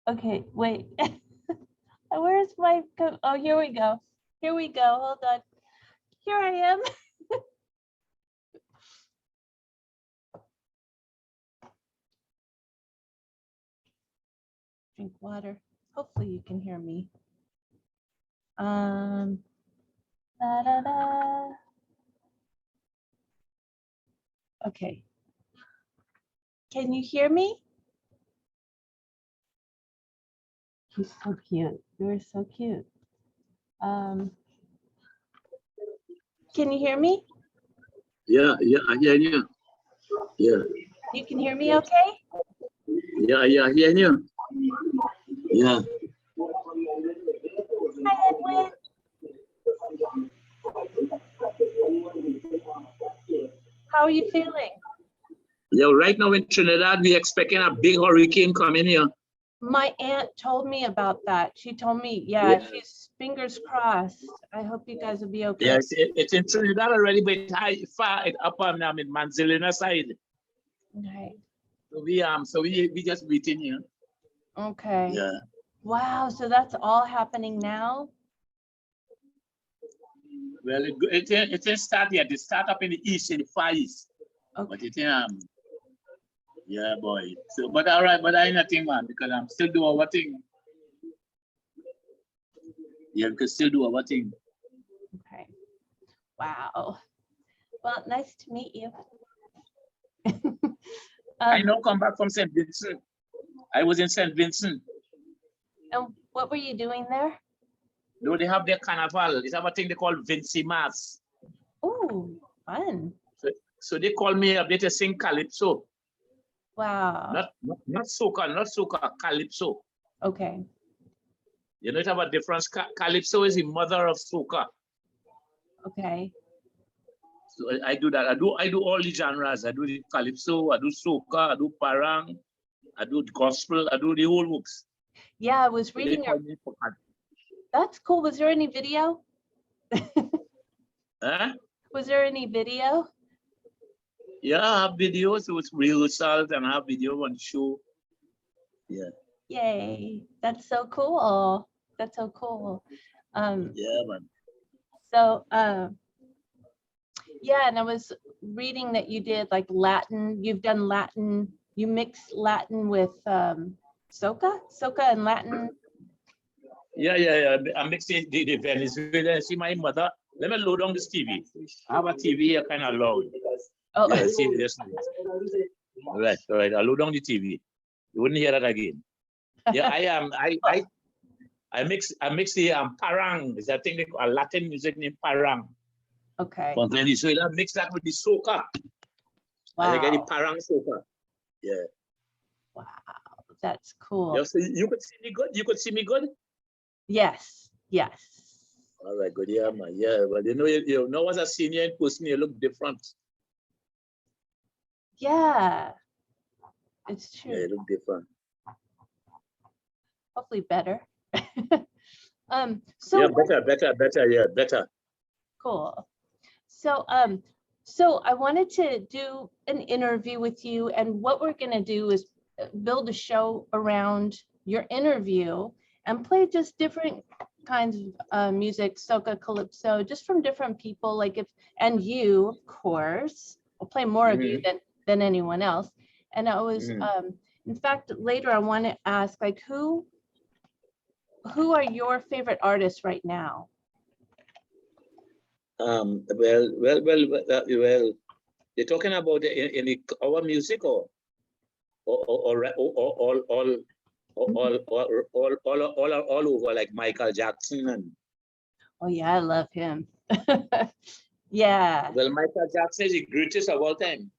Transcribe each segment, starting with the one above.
Okay, wait. Where's my, oh, here we go. Here we go. Hold on. Here I am. Drink water. Hopefully you can hear me. Da, da, da. Okay. Can you hear me? He's so cute. You're so cute. Can you hear me? Yeah, I hear you. Yeah. You can hear me okay? Yeah, I hear you. Yeah. Hi, Edwin. How are you feeling? Yeah, right now in Trinidad, we're expecting a big hurricane coming here. My aunt told me about that. She told me, yeah, she's fingers crossed. I hope you guys will be okay. Yeah, it's in Trinidad already, but it's far up on Manzilina side. Okay. So we just waiting here. Okay. Yeah. Wow, so that's all happening now? Well, it didn't start yet. It start up in the east, in the far east. Okay. But it yeah, boy. So, but all right, but I ain't nothing, man, because I'm still doing our thing. Yeah, we can still do our thing. Okay. Wow. Well, nice to meet you. I now come back from St. Vincent. I was in St. Vincent. And what were you doing there? No, they have their carnival. They have a thing they call Vinci Mass. Oh, fun. So they call me up there to sing calypso. Wow. Not soca, calypso. Okay. You know, it have a difference. Calypso is the mother of soca. Okay. So I do that. I do all the genres. I do the calypso, I do soca, I do parang, I do gospel, I do the whole works. Yeah, I was reading your... That's cool. Was there any video? Huh? Was there any video? Yeah, I have videos with rehearsals and I have video on show. Yeah. Yay. That's so cool. That's so cool. Yeah, man. So yeah, and I was reading that you did like Latin, you've done Latin, you mix Latin with soca and Latin. Yeah. I'm mixing the Venezuelan. See my mother. Let me load on this TV. I have a TV here kind of loud. Oh. Yeah, see this. All right. I'll load on the TV. You wouldn't hear that again. Yeah, I mix the parang. Is that thing they call Latin music named parang. Okay. From Venezuela, mix that with the soca. Wow. And I get the parang soca. Yeah. Wow, that's cool. Yeah, so you could see me good. You could see me good. Yes. All right, good. Yeah, man. Yeah, but you know, as a senior in person, you look different. Yeah, it's true. Yeah, you look different. Hopefully better. So yeah, better. Yeah, better. Cool. So so I wanted to do an interview with you, and what we're going to do is build a show around your interview and play just different kinds of music, soca, calypso, just from different people, like and you, of course. I'll play more of you than anyone else. And I was in fact, later I want to ask, like, who are your favorite artists right now? Well, they're talking about in our music or all over, like Michael Jackson and. Oh yeah, I love him. Yeah. Well, Michael Jackson is the greatest of all time.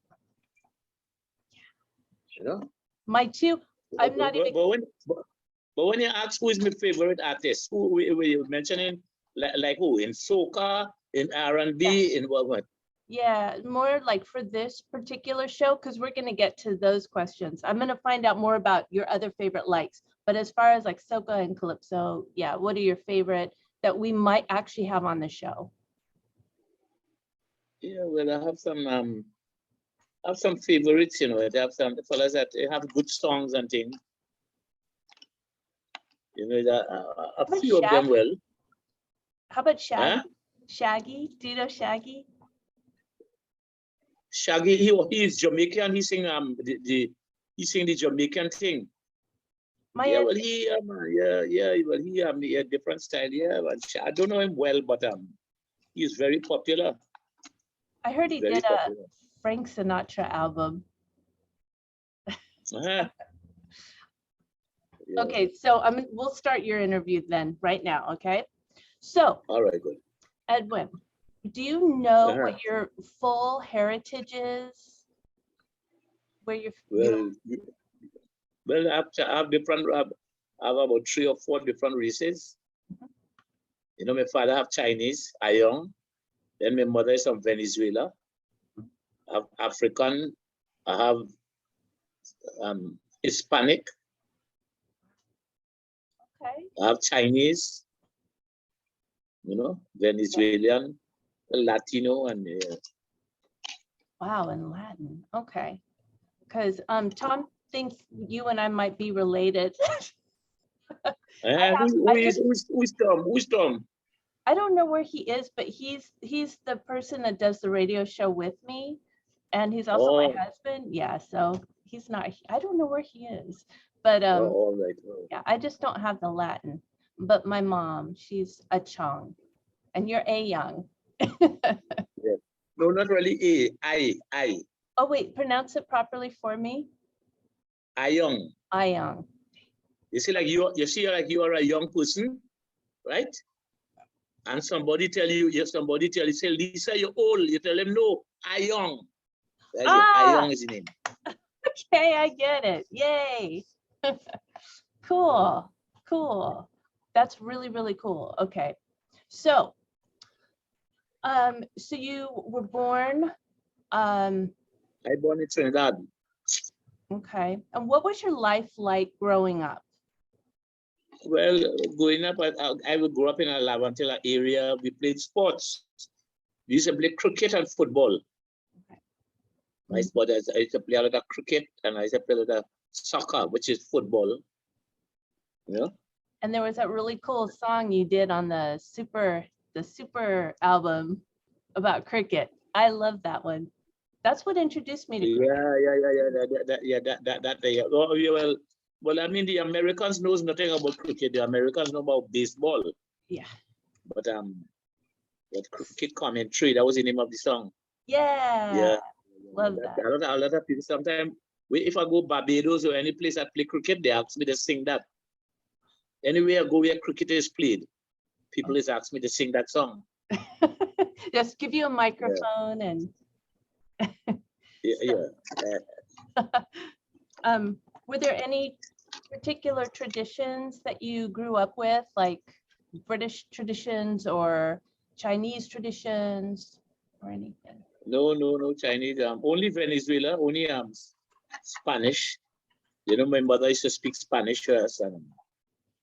You know. My two. I'm not even. But when you ask who is my favorite artist, who were you mentioning? Like who in soca, in R&B, in what? Yeah, more like for this particular show, because we're going to get to those questions. I'm going to find out more about your other favorite likes. But as far as like soca and calypso, yeah, what are your favorite that we might actually have on the show? Yeah, well, I have some favorites, you know. I have some fellas that have good songs and things. You know, that, a But few of them well. How about Shaggy? Huh? Shaggy? Do you know Shaggy? Shaggy, he is Jamaican. He sing he sing the Jamaican thing. My Yeah, aunt- well, well, he a different style. Yeah, but I don't know him well, but he is very popular. I heard he Very did a popular. Frank Sinatra album. Uh-huh. Yeah. Okay, so we'll start your interview then right now, okay? So, All right, good. Edwin, do you know Uh-huh. what your full heritage is? Where you're Well, I have different. I have about 3 or 4 different races. You know, my father have Chinese, Ayoung. Then my mother is from Venezuela. I have African. I have Hispanic. okay. I have Chinese. You know, Venezuelan, Latino, and Wow, in Latin. Okay. Because Tom thinks you and I might be related. who's Tom? Who's Tom? I don't know where he is, but he's the person that does the radio show with me, and he's also my husband. Yeah, so he's not. I don't know where he is, but All right. Oh. yeah, I just don't have the Latin. But my mom, she's a Chong, and you're Ayoung. Yeah. No, not really. I. Oh wait, pronounce it properly for me. Ayoung. Ayoung. You see, like you see, like you are a young person, right? And somebody tell you, say, Lisa, you're old. You tell them, no, Ayoung. Ayoung is the name. Okay, I get it. Yay. Cool. Cool. That's really, really cool. Okay. So, so you were born, I born in Trinidad. okay. And what was your life like growing up? Well, growing up, I would grow up in a Lavantilla area. We played sports. We used to play cricket and football. Okay. I used to play a lot of cricket and I used to play a lot of soccer, which is football. You know? And there was that really cool song you did on the super album about cricket. I love that one. That's what introduced me to cricket. Yeah. Well, I mean, the Americans knows nothing about cricket. The Americans know about baseball. Yeah. But cricket commentary, that was the name of the song. Yeah. Love that. A lot of people sometimes, if I go Barbados or any place I play cricket, they ask me to sing that. Anywhere I go where cricket is played, people is ask me to sing that song. Just give you a microphone and were there any particular traditions that you grew up with, like British traditions or Chinese traditions or anything? No Chinese. Only Venezuela, only Spanish. You know, my mother used to speak Spanish to us, and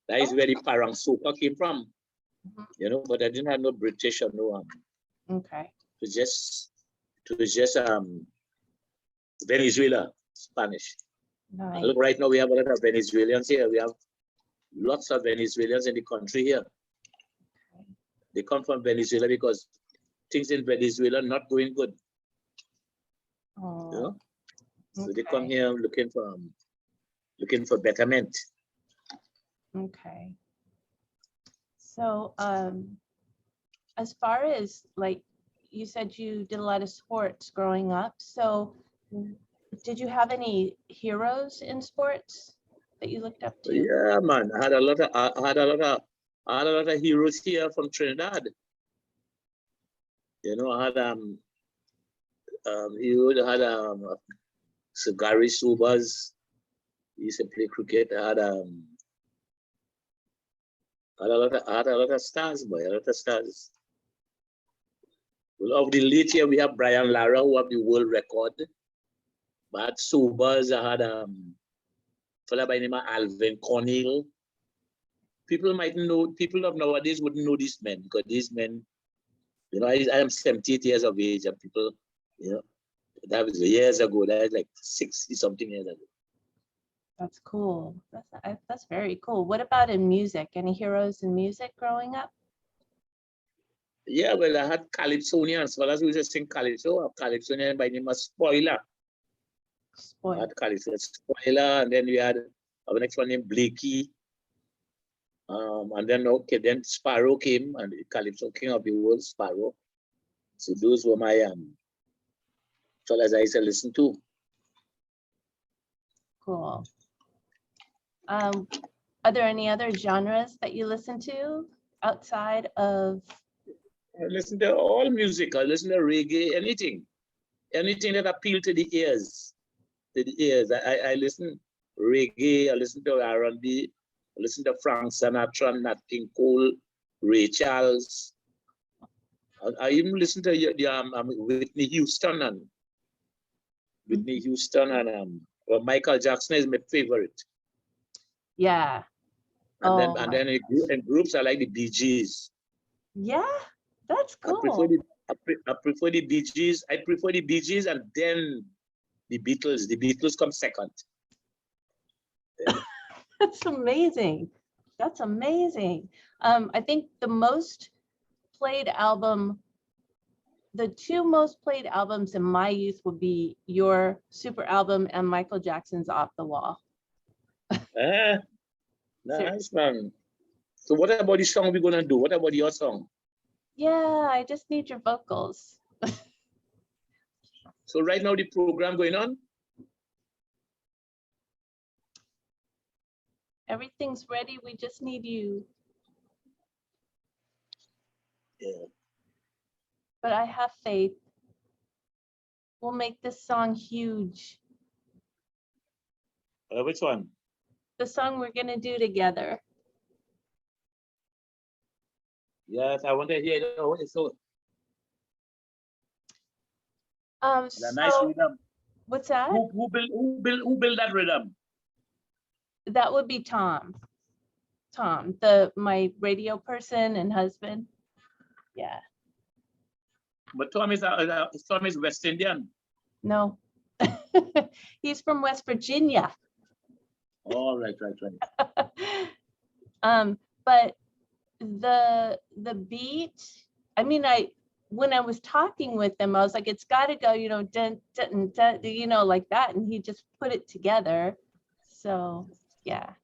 that is where the parang soca came from. You know, but I didn't have no British or no okay. To just Venezuela Spanish. Nice. Look, right now we have a lot of Venezuelans here. We have lots of Venezuelans in the country here. Okay. They come from Venezuela because things in Venezuela are not going good. Oh. You know? So they come here looking for betterment. Okay. So as far as, like, you said you did a lot of sports growing up. So did you have any heroes in sports that you looked up to? Yeah, man. I had a lot of heroes here from Trinidad. You know, I had Gary Subas. He used to play cricket. I had a lot of stars, boy. A lot of stars. Well, of the late year, we have Brian Lara, who have the world record. But Subas, I had a fellow by the name of Alvin Cornell. People of nowadays wouldn't know these men, because these men, you know, I am 78 years of age, and people, you know, that was years ago. That was like 60 something years ago. That's cool. That's very cool. What about in music? Any heroes in music growing up? Yeah, well, I had Calypsonians. Well, as we just sing Calypso, a Calypsonian by the name of Spoiler. I Spoil. had Calypso Spoiler, and then we had our next one named Blakey. And then then Sparrow came, and Calypso King of the World, Sparrow. So those were my fellas I used to listen to. Cool. Are there any other genres that you listen to outside of? I listen to all music. I listen to reggae, anything that appeals to the ears. I listen reggae. I listen to R&B. I listen to Frank Sinatra, Nat King Cole, Ray Charles. I even listen to Whitney Houston and well, Michael Jackson is my favorite. Yeah. And then in groups I like the Bee Gees. Yeah, that's cool. I prefer the Bee Gees. I prefer the Bee Gees and then the Beatles. The Beatles come second. That's amazing. That's amazing. I think the most played album, the two most played albums in my youth would be your Super album and Michael Jackson's Off the Wall. Nice, man. So what about the song we're gonna do? What about your song? Yeah, I just need your vocals. So right now the program going on? Everything's ready. We just need you. Yeah. But I have faith. We'll make this song huge. Which one? The song we're gonna do together. Yes, I want to hear it. So nice rhythm. What's that? Who built that rhythm? That would be Tom. Tom, my radio person and husband. Yeah. But Tom is West Indian. No. He's from West Virginia. Oh, right. But the beat, I mean, when I was talking with him, I was like, it's got to go, dun, dun, dun, like that, and he just put it together. So yeah,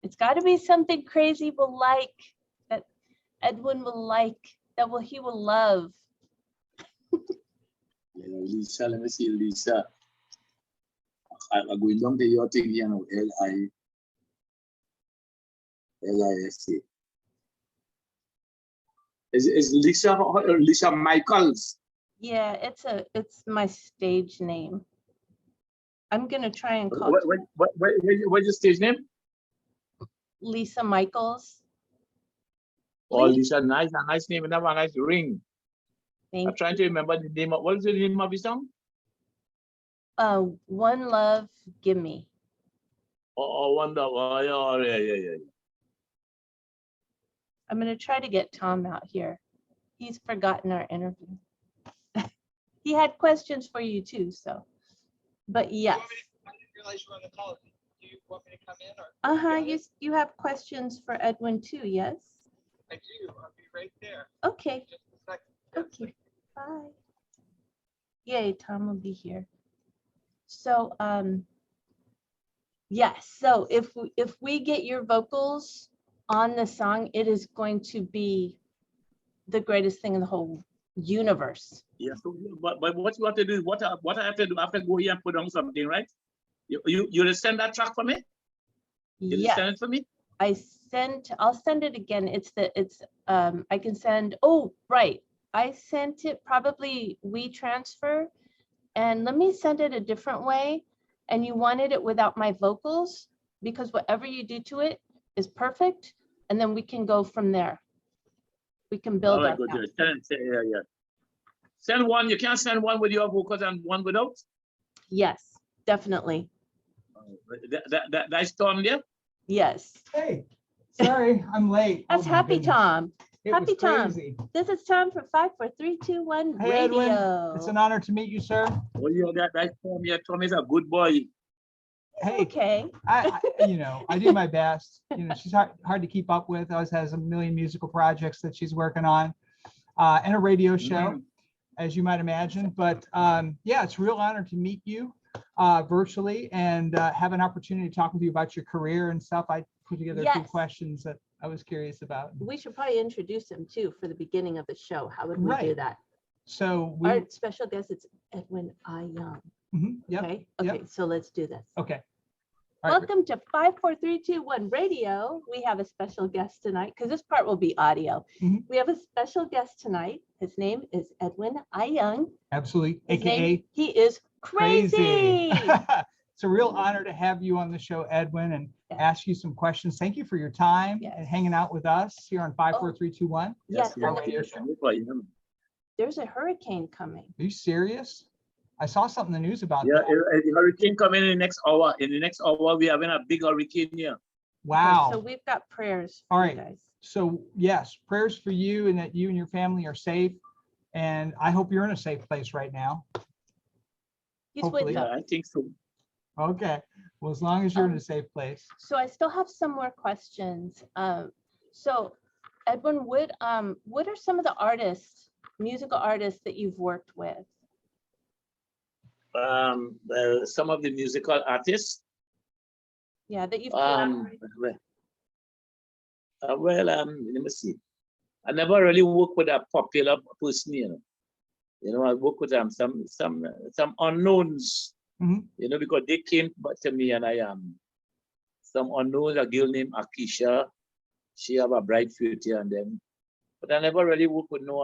it's got to be something crazy will like, that Edwin will like, he will love. Lisa, let me see, Lisa. I'm going down to your thing here now, Lisa. Is Lisa Mychols? Yeah, it's my stage name. I'm gonna try and call What's your stage name? Lisa Mychols. Oh, Lisa, nice name and have a nice ring. Thank I'm trying to remember the name of what is the name of the song? One Love, Gimme. Oh, wonderful. Oh, yeah. I'm gonna try to get Tom out here. He's forgotten our interview. He had questions for you too, so. But yes. I didn't realize you were on the call. Do you want me to come in? Or You have questions for Edwin too, yes? I do. I'll be right there. Okay. Just a second. Okay. Bye. Yay, Tom will be here. So yes, so if we get your vocals on the song, it is going to be the greatest thing in the whole universe. Yeah. So, but what you have to do? What I have to do after go here and put on something, right? You send that track for me? You send it for me? I'll send it again. I can send, oh, right. I sent it probably WeTransfer, and let me send it a different way. And you wanted it without my vocals, because whatever you do to it is perfect. And then we can go from there. We can build. All right, good. Yeah. Send one. You can't send one with your vocals and one without? Yes, definitely. That's Tom there? Yes. Hey, sorry, I'm late. That's Oh my Happy goodness. Tom. It was Happy Tom. crazy. This is Tom for 5, 4, 3, 2, 1 Hey, Edwin, radio. it's an honor to meet you, sir. Oh, that's Tom. Yeah, Tom is a good boy. Hey, Okay. I do my best. She's hard to keep up with. Always has a million musical projects that she's working on, and a radio show, as you might imagine. But yeah, it's a real honor to meet you virtually and have an opportunity to talk with you about your career and stuff. I put together a few Yes. questions that I was curious about. We should probably introduce him too for the beginning of the show. How would we do Right. that? So Our special guest is Edwin Ayoung. Yep. Okay. Yep. Okay. So let's do this. Okay. All right. Welcome to 54321 Radio. We have a special guest tonight because this part will be audio. We have a special guest tonight. His name is Edwin Ayoung. Absolutely. His AKA name, he is crazy. It's a real honor to have you on the show, Edwin, and ask you some questions. Thank you for your time and hanging out with us here on 54321. Yes. Our radio show. There's a hurricane coming. Are you serious? I saw something in the news about Yeah, that. the hurricane coming in the next hour. In the next hour, we're having a big hurricane here. Wow. So we've got prayers for All you right. guys. So yes, prayers for you and that you and your family are safe. And I hope you're in a safe place right now. He's Hopefully. with Yeah, us. I think so. Okay. Well, as long as you're in a safe place. So I still have some more questions. So Edwin, what are some of the artists, musical artists that you've worked with? Some of the musical artists. Yeah, that you've Well, collaborated. let me see. I never really worked with a popular person, I work with some unknowns, because they came back to me, and some unknowns, a girl named Akisha. She have a bright future, and then, but I never really worked with no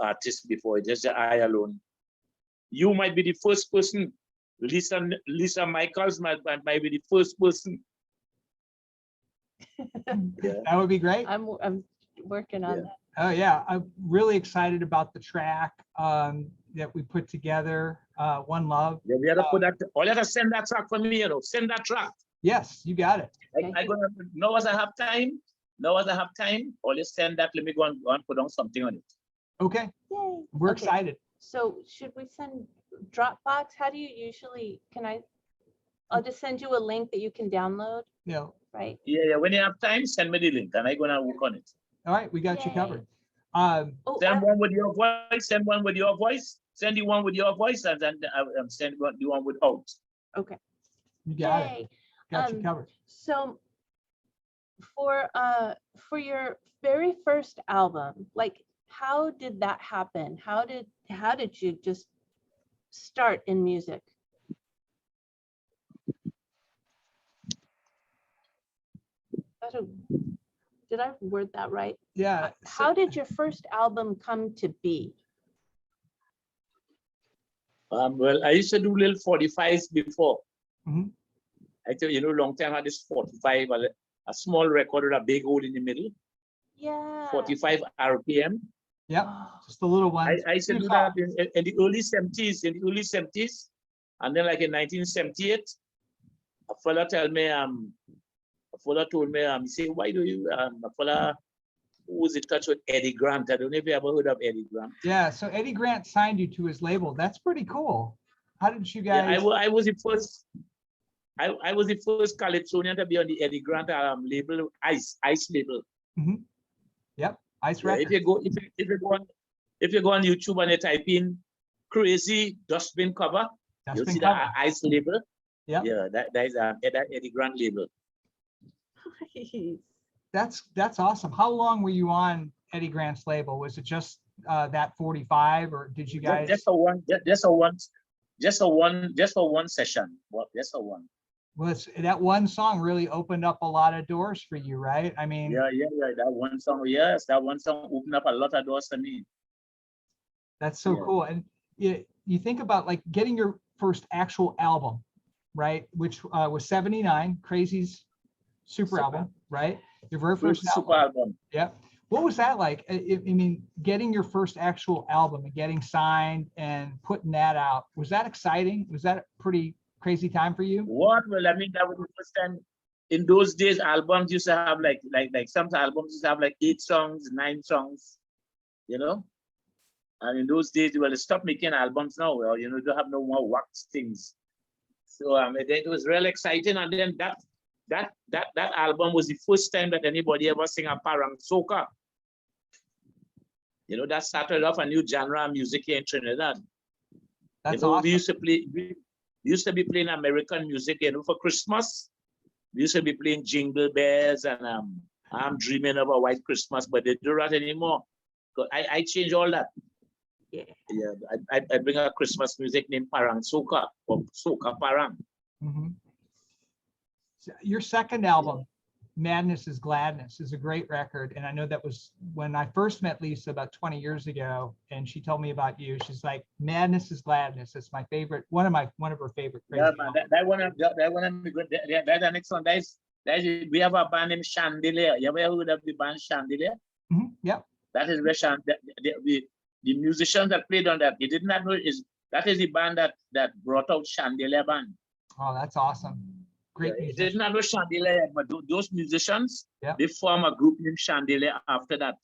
artist before. Just I alone. You might be the first person. Lisa Mychols might be the first person. Yeah. That would be great. I'm working on that. Oh yeah, I'm really excited about the track that we put together, One Love. Yeah, we have to put that. Or let us send that track for me, Send that track. Yes, you got it. Now as I have time, or let's send that. Let me go and put on something on it. Okay. Yay. We're Okay. excited. So should we send Dropbox? How do you usually, I'll just send you a link that you can download, Yeah. right? Yeah. When you have time, send me the link, and I'm gonna work on it. All right, we got you Yay. covered. Send one with your voice. Send one with your voice. Send the one with your voice, and then send the one without. Okay. You got it. Yay. Got you covered. So for your very first album, like how did that happen? How did you just start in music? Did I word that right? Yeah. How did your first album come to be? Well, I used to do little 45s before. Mhm. I tell you, long time I had this 45, a small record with a big hole in the middle. Yeah. 45 RPM. Yep. Just a little one. I used to do that in the early 70s. And then like in 1978, a fella told me, he said, why do you, a fella who was in touch with Eddie Grant. I don't know if you ever heard of Eddie Grant. Yeah, so Eddie Grant signed you to his label. That's pretty cool. How did you guys? Yeah, I was the first. I was the first Calypsonian to be on the Eddie Grant label, Ice label. Mm-hmm. Yep, Ice Yeah, Records. if you go on YouTube and you type in "crazy dustbin cover," you'll see that Ice label. Yep. Yeah, that is that Eddie Grant label. That's awesome. How long were you on Eddie Grant's label? Was it just that 45, or did you guys? Just for one session. Well, just for one. Well, that one song really opened up a lot of doors for you, right? I mean, Yeah. That one song, yes, that one song opened up a lot of doors for me. That's so cool. And you think about like getting your first actual album, right? Which was 79, Crazy's super album, right? Your very first super album. Yep. What was that like? I mean, getting your first actual album and getting signed and putting that out, was that exciting? Was that a pretty crazy time for you? What? Well, I mean, that was the first time. In those days, albums used to have like some albums used to have like 8 songs, 9 songs, And in those days, well, they stopped making albums now. Well, don't have no more wax things. So it was real exciting. And then that album was the first time that anybody ever sing a parang soca. You know, that started off a new genre of music here in Trinidad. That's you know, awesome. we used to be playing American music, you know, for Christmas. We used to be playing Jingle Bells and I'm Dreaming of a White Christmas, but they do that anymore. So I changed all that. Yeah. Yeah, I bring a Christmas music named Parang Soca or Soca Parang. Mhm. So your second album, Madness is Gladness, is a great record. And I know that was when I first met Lisa about 20 years ago, and she told me about you. She's like, Madness is Gladness. It's my favorite, one of her favorite. Yeah, crazy man, albums. that one of the good. That's the next one. We have a band named Chandelier. You ever heard of the band Chandelier? Mhm. Yep. That is where the musicians that played on that. They did not know that is the band that brought out Chandelier band. Oh, that's awesome. Great It musician. did not know Chandelier, but those musicians, Yeah. they form a group named Chandelier after that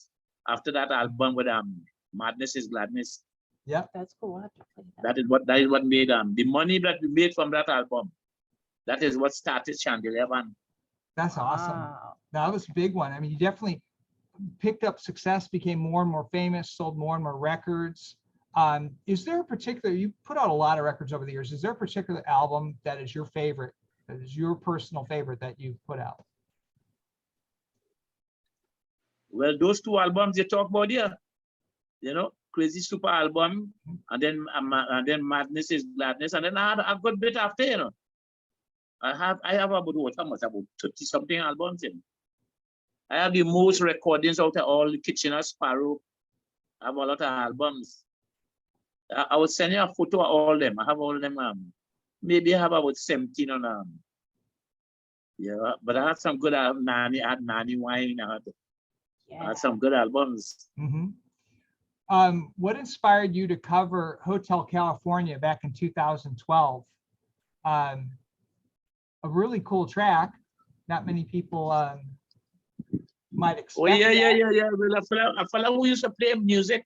album with Madness is Gladness. That's cool. I'll have to play that. That is what made the money that we made from that album. That is what started Chandelier band. That's awesome. Wow. That was a big one. I mean, you definitely picked up success, became more and more famous, sold more and more records. Is there a particular, you put out a lot of records over the years. Is there a particular album that is your favorite, that is your personal favorite that you've put out? Well, those two albums you talk about here, you know, Crazy Super album, and then Madness is Gladness, and then I had a good bit after, you know. I have about what, how much, about 30 something albums in. I have the most recordings out of all the Kitchener Sparrow. I have a lot of albums. I will send you a photo of all them. I have all of them. Maybe I have about 17 on them. Yeah, but I have some good Nanny Wine. I had some good albums. Mm-hmm. What inspired you to cover Hotel California back in 2012? A really cool track. Not many people might expect. Oh yeah. Well, a fella who used to play music.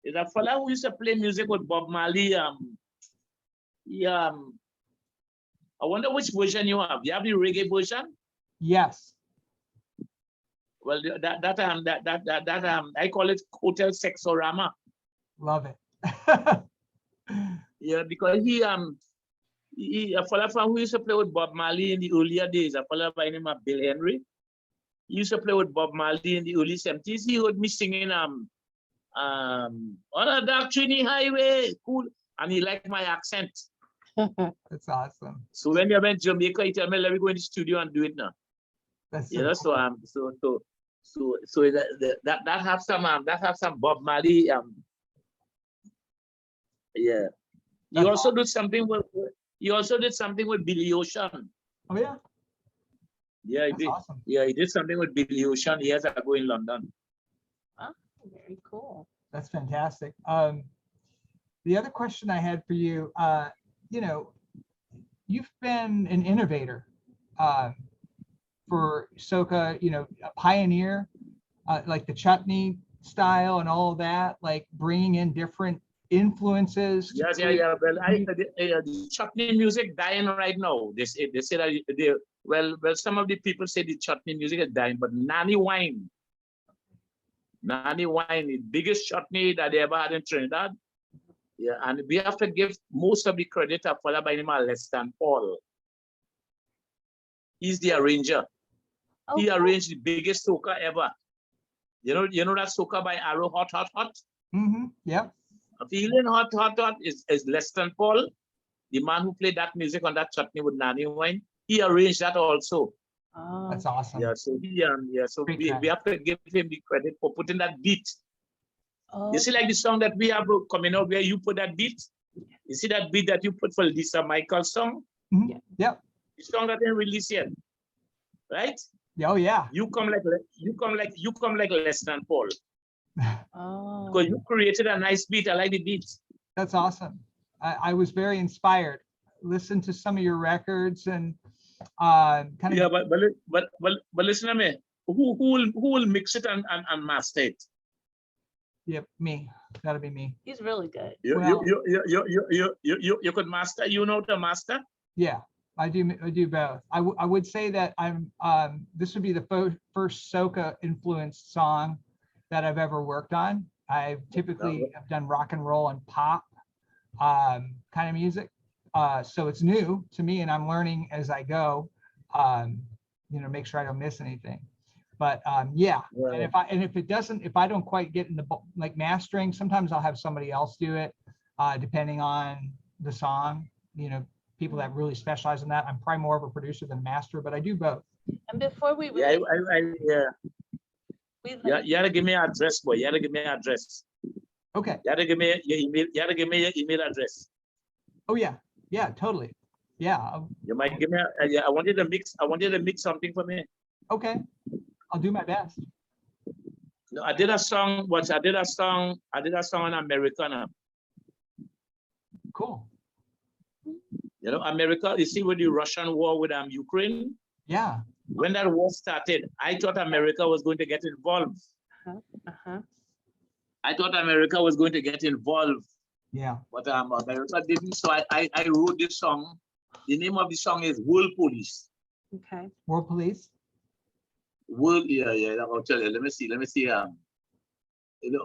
Is a fella who used to play music with Bob Marley. I wonder which version you have. You have the reggae version? Yes. Well, I call it Hotel Sexorama. Love it. Yeah, because he a fella who used to play with Bob Marley in the earlier days, a fella by the name of Bill Henry. He used to play with Bob Marley in the early 70s. He heard me singing on a dark Trinity highway, cool, and he liked my accent. That's awesome. So when you went to Jamaica, he told me, let me go in the studio and do it now. That's You know, so that have some Bob Marley. Yeah. He also did something with Billy Ocean. Oh yeah. Yeah, he That's did. awesome. Yeah, he did something with Billy Ocean years ago in London. Oh, very cool. That's fantastic. The other question I had for you, you know, you've been an innovator for soca, you know, a pioneer, like the chutney style and all of that, like bringing in different influences. Yeah. Well, the chutney music dying right now. They say that well, some of the people say the chutney music is dying, but Nanny Wine, the biggest chutney that they ever had in Trinidad. Yeah, and we have to give most of the credit to a fellow by the name of Leston Paul. He's the arranger. Oh, He cool. arranged the biggest soca ever. You know that soca by Arrow, Hot. Mm-hmm. Yep. Feeling hot is Leston Paul, the man who played that music on that chutney with Nanny Wine. He arranged that also. Oh, That's awesome. Yeah, so Great we have to give him the credit for putting that beat. oh, You see, like the song that we have coming out where you put that beat. You see that beat that you put for Lisa Mychols song? Mhm. Yeah. Yep. The song that didn't release yet, right? Oh yeah. You come like Leston Paul oh. because you created a nice beat. I like the beat. That's awesome. I was very inspired. Listen to some of your records and kind of. Yeah, but listen to me. Who will mix it and master it? Yep, me. That'll be me. He's really good. You Well- you could master. You know to master. Yeah, I do both. I would say that this would be the first soca influenced song that I've ever worked on. I typically have done rock and roll and pop kind of music. So it's new to me, and I'm learning as I go, make sure I don't miss anything. But yeah, Right. and if I don't quite get in the like mastering, sometimes I'll have somebody else do it, depending on the song. People that really specialize in that. I'm probably more of a producer than a master, but I do both. And before we Yeah, release, you gotta give me your address, boy. You gotta give me your address. Okay. You gotta give me your email. You gotta give me your email address. Oh yeah, totally. Yeah. You might give me. I want you to mix. I want you to mix something for me. Okay. I'll do my best. No, I did a song. I did a song on Americana. Cool. America. You see, with the Russian war with Ukraine. Yeah. When that war started, I thought America was going to get involved. I thought America was going to get involved. Yeah. But America didn't. So I wrote this song. The name of the song is World Police. okay. World Police. World, yeah. I'll tell you. Let me see.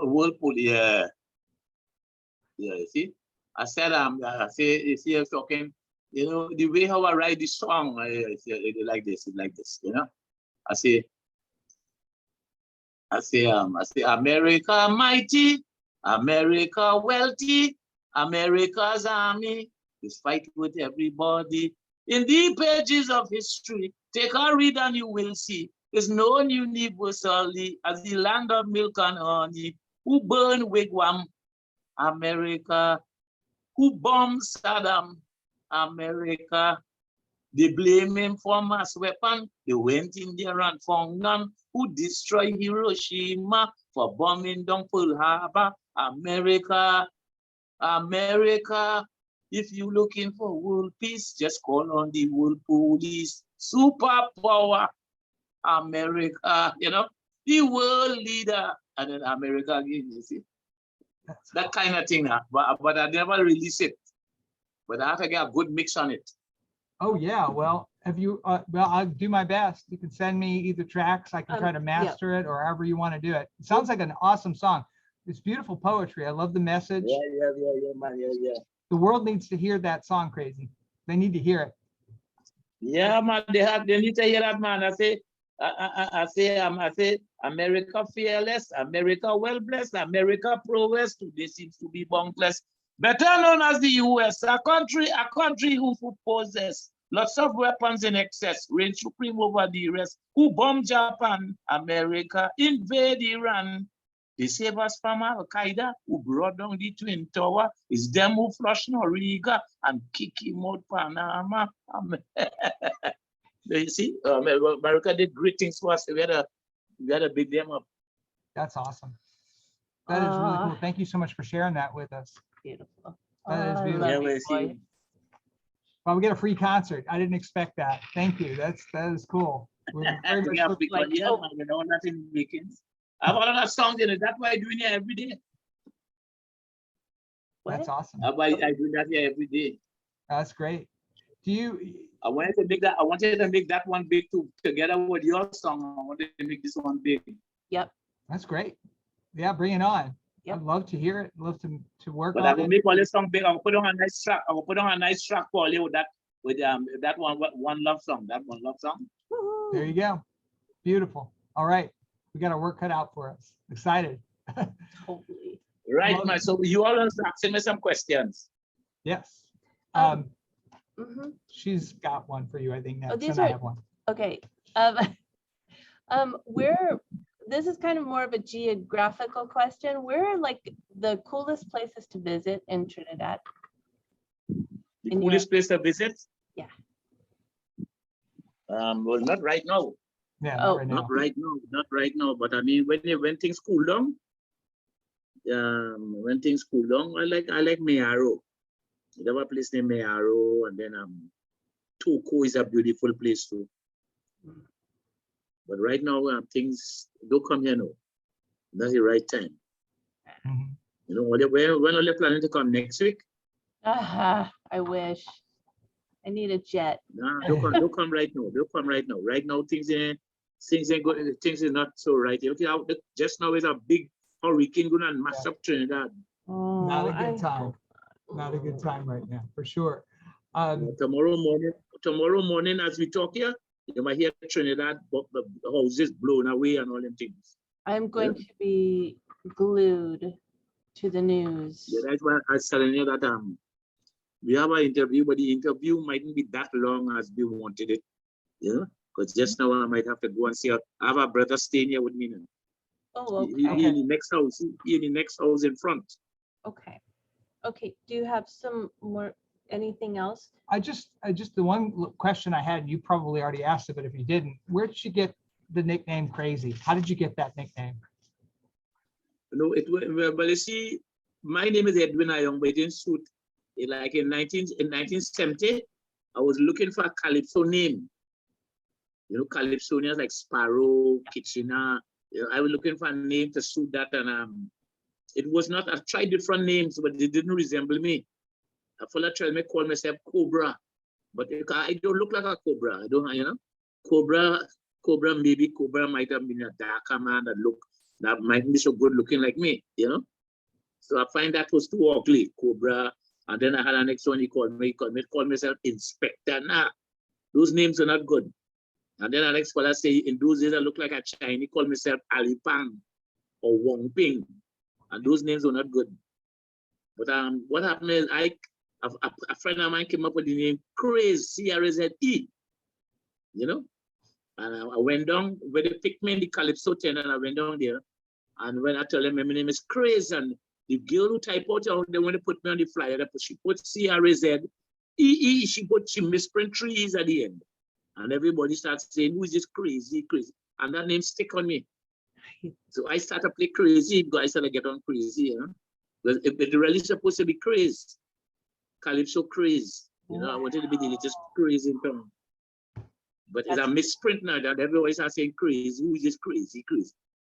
World Police. Yeah. You see. I said you see, I'm talking. The way how I write this song, I say like this. I say, America mighty, America wealthy, America's army is fight with everybody. In the pages of history, take a read and you will see. It's known universally as the land of milk and honey. Who burn wigwam? America. Who bombed Saddam? America. They blame him for mass weapon. They went in there and found none. Who destroyed Hiroshima for bombing down Pearl Harbor? America. America. If you're looking for world peace, just call on the world police. Superpower. America. The world leader. And then America again, you see. That kind of thing. But I never release it. But I have to get a good mix on it. Oh yeah. Well, I'll do my best. You can send me either tracks. I can try to master it, or however you want to do it. It sounds like an awesome song. It's beautiful poetry. I love the message. Yeah, man. Yeah. The world needs to hear that song, Crazy. They need to hear it. Yeah, man. They need to hear that, man. I say, America fearless, America well blessed, America progress. Today seems to be bunkless. Better known as the US, a country who possess lots of weapons in excess, reign supreme over the rest, who bomb Japan, America, invade Iran. They save us from Al Qaeda, who brought down the Twin Tower. It's them who flush Noriega and kick him out Panama. You see, America did great things for us. We gotta big them up. That's awesome. That is really cool. Thank you so much for sharing that with us. Beautiful. That is beautiful. I Yeah, love we you, see. boy. Well, we get a free concert. I didn't expect that. Thank you. That is cool. We're very much looking- like, yeah, man, nothing weekends. I have a lot of songs in it. That's why I do it here every day. That's What? awesome. That's why I do that here every day. That's great. Do you? I wanted to make that. I wanted to make that one big too. Together with your song, I wanted to make this one big. Yep. That's great. Yeah, bring it on. Yep. I'd love to hear it. Love to work But I on will it. make all this song big. I will put on a nice track. I will put on a nice track for you with that one love song. That one love song. Woohoo. There you go. Beautiful. All right. We got our work cut out for us. Excited. Totally. Right, Love man. it. So you all are asking me some questions. Yes. Um, Mhm. She's got one for you, I think, next. these And I are- have one. Okay. This is kind of more of a geographical question. Where are like the coolest places to visit in Trinidad? The In coolest place to visit? Yeah. Well, not right now. Yeah, Oh. not right now. Not right now. But I mean, when things cool down, I like Mayaro. There was a place named Mayaro, and then Toko is a beautiful place too. But right now, things don't come here now. Not the right time. Mhm. When are you planning to come next week? I wish. I need a jet. Nah, don't come right now. Don't come right now. Right now, things ain't good. Things is not so right. Look out! Just now is a big hurricane going to mash up Trinidad. Oh, Not a good time. Not a good time right now, for sure. Tomorrow morning, as we talk here, you might hear Trinidad, the houses blown away and all them things. I'm going to be glued to the news. Yeah, that's why I was telling you that we have an interview, but the interview mightn't be that long as we wanted it. Yeah, because just now I might have to go and see. I have a brother staying here with me now. Oh, He okay. in the next house. He in the next house in front. Okay. Okay. Do you have some more, anything else? I just the one question I had, you probably already asked it, but if you didn't, where did you get the nickname Crazy? How did you get that nickname? No, well, you see, my name is Edwin Ayoung, but it didn't suit. Like in 1970, I was looking for a calypso name. You know, calypsonians like Sparrow, Kitchener. You know, I was looking for a name to suit that, and it was not. I tried different names, but they didn't resemble me. A fella tried to call myself Cobra, but I don't look like a cobra. I don't, you know, Cobra, maybe Cobra might have been a darker man that might be so good looking like me, you know. So I find that was too ugly, Cobra. And then I had an next one, he called myself Inspector. Nah, those names are not good. And then the next fella say, in those days I look like a Chinese, he called myself Ali Pang or Wong Ping. And those names were not good. But what happened is a friend of mine came up with the name Craze, C-R-A-Z-E, you know. And I went down, where they picked me in the Calypso tent, and I went down there. And when I tell them my name is Craze, and the girl who typed out, they want to put me on the flyer, she put C-R-A-Z-E-E, she misprint 3 E's at the end. And everybody starts saying, who is this Crazy? And that name stick on me. So I started to play Crazy because I started to get on Crazy, you know. But it really supposed to be Craze, Calypso Craze. You know, I wanted to be the latest Craze in town. But it's a misprint now that everybody starts saying Crazy. Who is this Crazy?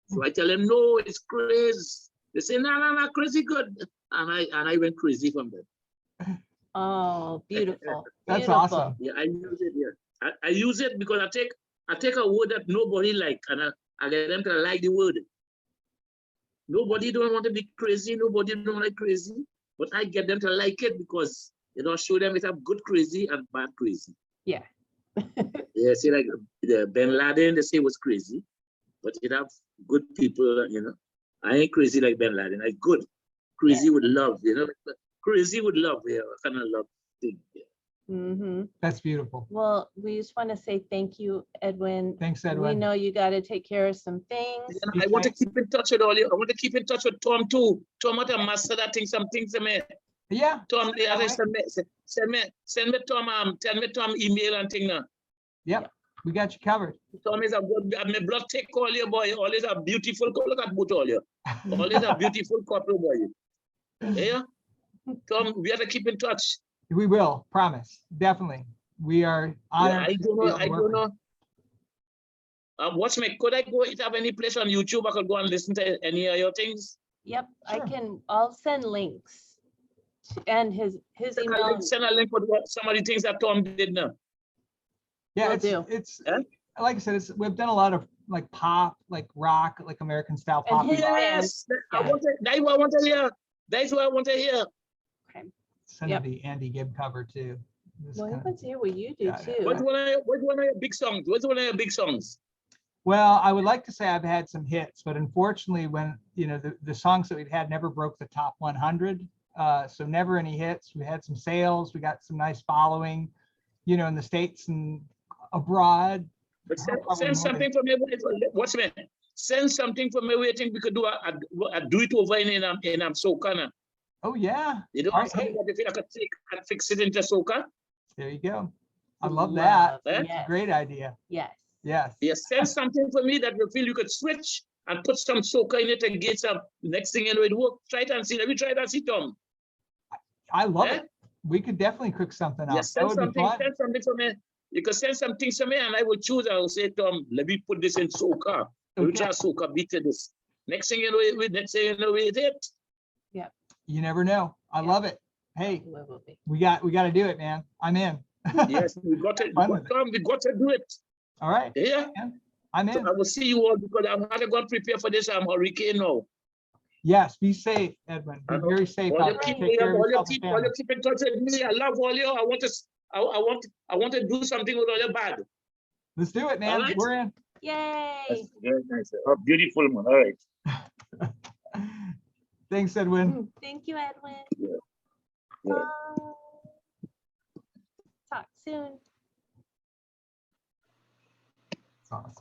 So I tell them, no, it's Craze. They say, no, Crazy good. And I went crazy from that. Oh, beautiful. That's Beautiful. awesome. Yeah, I use it. Yeah, I use it because I take a word that nobody like, and I get them to like the word. Nobody don't want to be crazy. Nobody don't like crazy, but I get them to like it because you know, show them it have good crazy and bad crazy. Yeah. Yeah, see, like the Ben Laden, they say was crazy, but it have good people. You know, I ain't crazy like Ben Laden. I good, crazy with love. You know, crazy with love. Yeah, kind of love thing. Yeah. Mm-hmm. That's beautiful. Well, we just want to say thank you, Edwin. Thanks, We Edwin. know you got to take care of some things. I want to keep in touch with all you. I want to keep in touch with Tom too. Tom, what a master that thing, some things to me. Yeah. Tom, send me Tom, tell me Tom email and thing now. Yep. We got you covered. Tom is a good, my blood take all you boy, always a beautiful, look at both all you. Always a beautiful couple boy. Yeah? Tom, we have to keep in touch. We will, promise. Definitely. We are honored. Yeah, I don't know. Watch me, could I go have any place on YouTube I could go and listen to any of your things? Yep, Sure. I'll send links and his email. Send a link for some of the things that Tom did now. Yeah, Will do. it's Yeah? like I said, we've done a lot of like pop, like rock, like American style And pop. his rock. band. Yes, that's what I want to hear. That's what I want to hear. Okay. Some Yep. of the Andy Gibb cover too. Well, he wants to hear what you do Yeah. What's too. one of your big songs? What's one of your big songs? Well, I would like to say I've had some hits, but unfortunately, when you know the songs that we've had never broke the top 100, so never any hits. We had some sales, we got some nice following, you know, in the States and abroad. But send something for me. What's me? Send something for me. We think we could do a do it over in soca now. Oh yeah. You know, All right, something hey, that if I could take and fix it into soca. there you go. I love that. Eh? That's a great idea. Yes. Yes. Yes, send something for me that you feel you could switch and put some soca in it and get some. Next thing you know, it work. Try it and see. Let me try it and see, Tom. I love Eh? it. We could definitely cook something up. Yes, That would be fun. send something for me. You can send some things to me and I will choose. I will say, Tom, let me put this in soca. Let me Okay. try soca beat to this. Next thing you know, next thing you know, it hit. You never know. I Yeah. love it. Hey, We will be. we got to do it, man. I'm in. Yes, we got it. Fun with it. We got to do it. All right, Yeah. I'm So in. I will see you all because I'm going to go and prepare for this hurricane now. Yes, be safe, Edwin. Be very safe All out you there. keep, Take care of all you yourself and keep, all family. you keep in touch with me. I love all you. I want to do something with all your bad. Let's do it, man. right. We're in. Yay. Very nice. Oh, beautiful one. All right. Thanks, Edwin. Thank you, Edwin. Yeah. Bye. Talk soon. That's awesome.